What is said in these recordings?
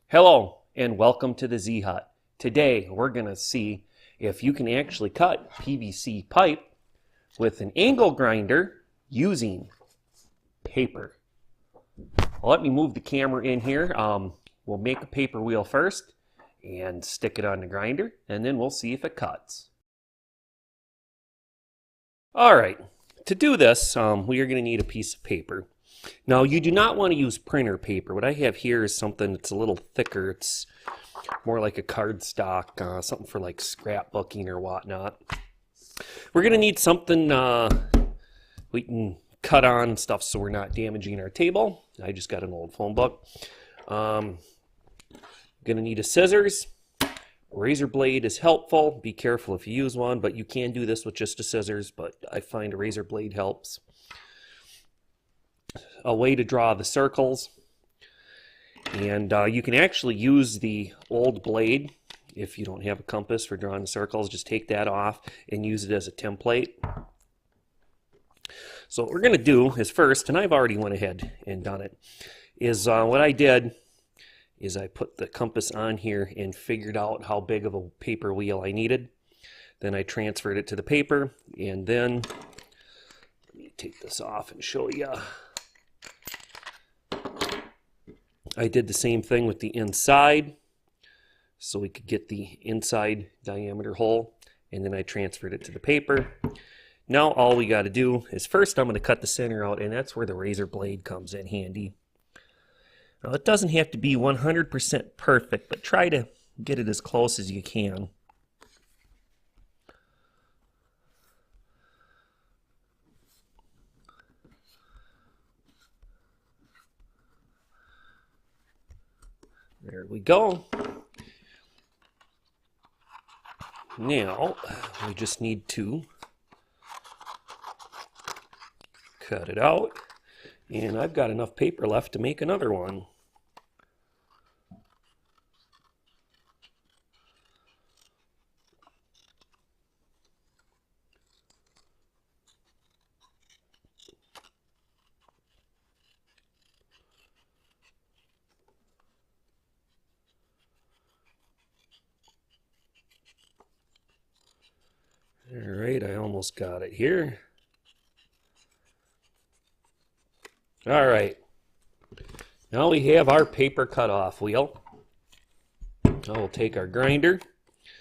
Hello and welcome to the Z Hut. Today we're going to see if you can actually cut PVC pipe with an angle grinder using paper. Well, let me move the camera in here. We'll make a paper wheel first and stick it on the grinder, and then we'll see if it cuts. Alright, to do this we are going to need a piece of paper. Now, you do not want to use printer paper. What I have here is something that's a little thicker. It's more like a cardstock, something for like scrapbooking or whatnot. We're going to need something we can cut on and stuff so we're not damaging our table. I just got an old phone book. Going to need a scissors. A razor blade is helpful. Be careful if you use one, but you can do this with just a scissors, but I find a razor blade helps. A way to draw the circles, and you can actually use the old blade if you don't have a compass for drawing the circles. Just take that off and use it as a template. So what we're going to do is first, and I've already went ahead and done it, is what I did is I put the compass on here and figured out how big of a paper wheel I needed. Then I transferred it to the paper, and then let me take this off and show you. I did the same thing with the inside so we could get the inside diameter hole, and then I transferred it to the paper. Now all we got to do is first I'm going to cut the center out, and that's where the razor blade comes in handy. Now it doesn't have to be 100% perfect, but try to get it as close as you can. There we go. Now, we just need to cut it out. And I've got enough paper left to make another one. Alright, I almost got it here. Alright, now we have our paper cutoff wheel. I'll take our grinder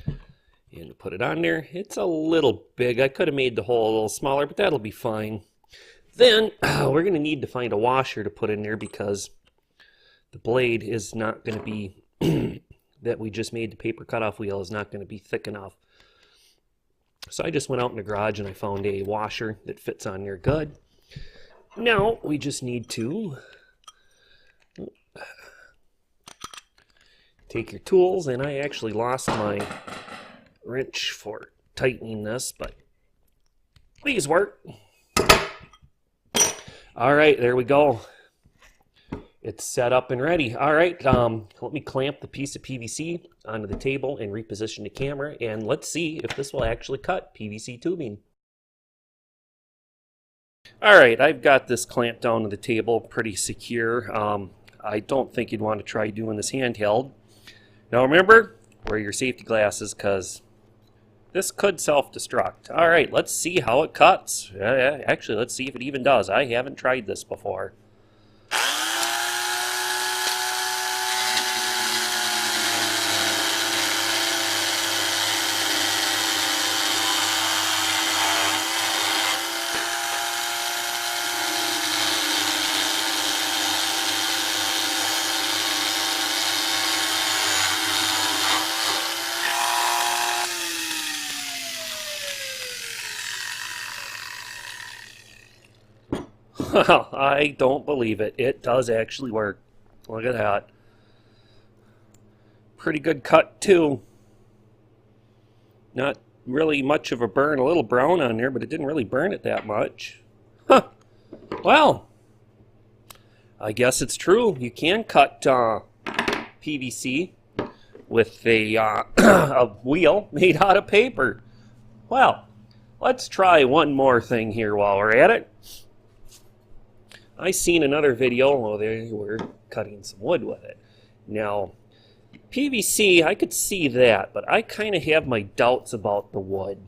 and put it on there. It's a little big. I could have made the hole a little smaller, but that'll be fine. Then we're going to need to find a washer to put in there because the blade is not going to be, that we just made the paper cutoff wheel is not going to be thick enough. So I just went out in the garage and I found a washer that fits on there good. Now we just need to take your tools, and I actually lost my wrench for tightening this, but these work. Alright, there we go. It's set up and ready. Alright, let me clamp the piece of PVC onto the table and reposition the camera, and let's see if this will actually cut PVC tubing. Alright, I've got this clamped down to the table pretty secure. I don't think you'd want to try doing this handheld. Now remember, wear your safety glasses because this could self-destruct. Alright, let's see how it cuts. Actually, let's see if it even does. I haven't tried this before. Well, I don't believe it. It does actually work. Look at that. Pretty good cut too. Not really much of a burn. A little brown on there, but it didn't really burn it that much. Huh. Well, I guess it's true. You can cut PVC with a, a wheel made out of paper. Well, let's try one more thing here while we're at it. I seen another video where they were cutting some wood with it. Now, PVC, I could see that, but I kind of have my doubts about the wood.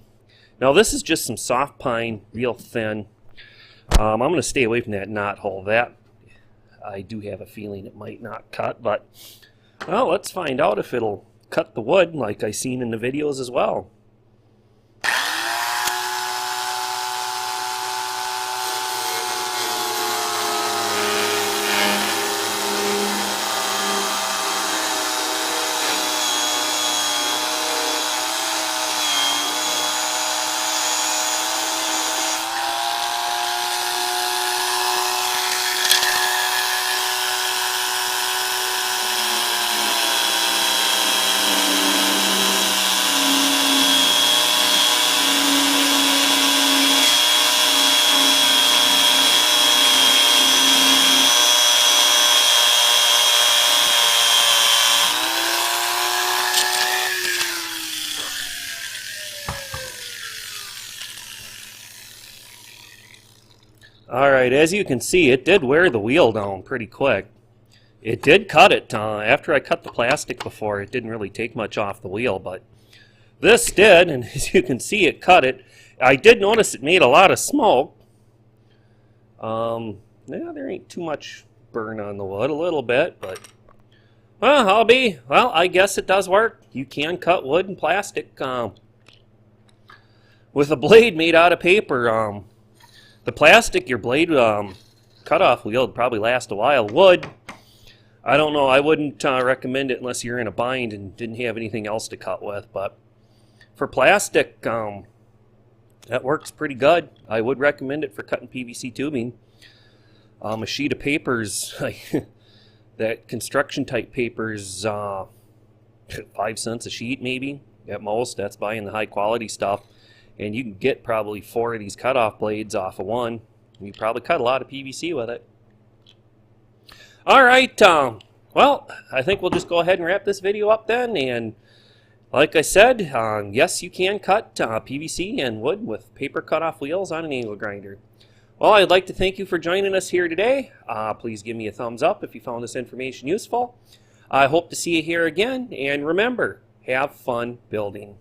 Now this is just some soft pine, real thin. I'm going to stay away from that knot hole. That I do have a feeling it might not cut, but well, let's find out if it'll cut the wood like I seen in the videos as well. Alright, as you can see, it did wear the wheel down pretty quick. It did cut it. After I cut the plastic before, it didn't really take much off the wheel, but this did, and as you can see, it cut it. I did notice it made a lot of smoke. Yeah, there ain't too much burn on the wood, a little bit, but well, I guess it does work. You can cut wood and plastic with a blade made out of paper. The plastic, your blade cutoff wheel would probably last a while. Wood, I don't know. I wouldn't recommend it unless you're in a bind and didn't have anything else to cut with. But for plastic, that works pretty good. I would recommend it for cutting PVC tubing. A sheet of papers, that construction type papers, 5 cents a sheet maybe at most. That's buying the high quality stuff. And you can get probably 4 of these cutoff blades off of one. You probably cut a lot of PVC with it. Alright, well, I think we'll just go ahead and wrap this video up then. And like I said, yes, you can cut PVC and wood with paper cutoff wheels on an angle grinder. Well, I'd like to thank you for joining us here today. Please give me a thumbs up if you found this information useful. I hope to see you here again. And remember, have fun building.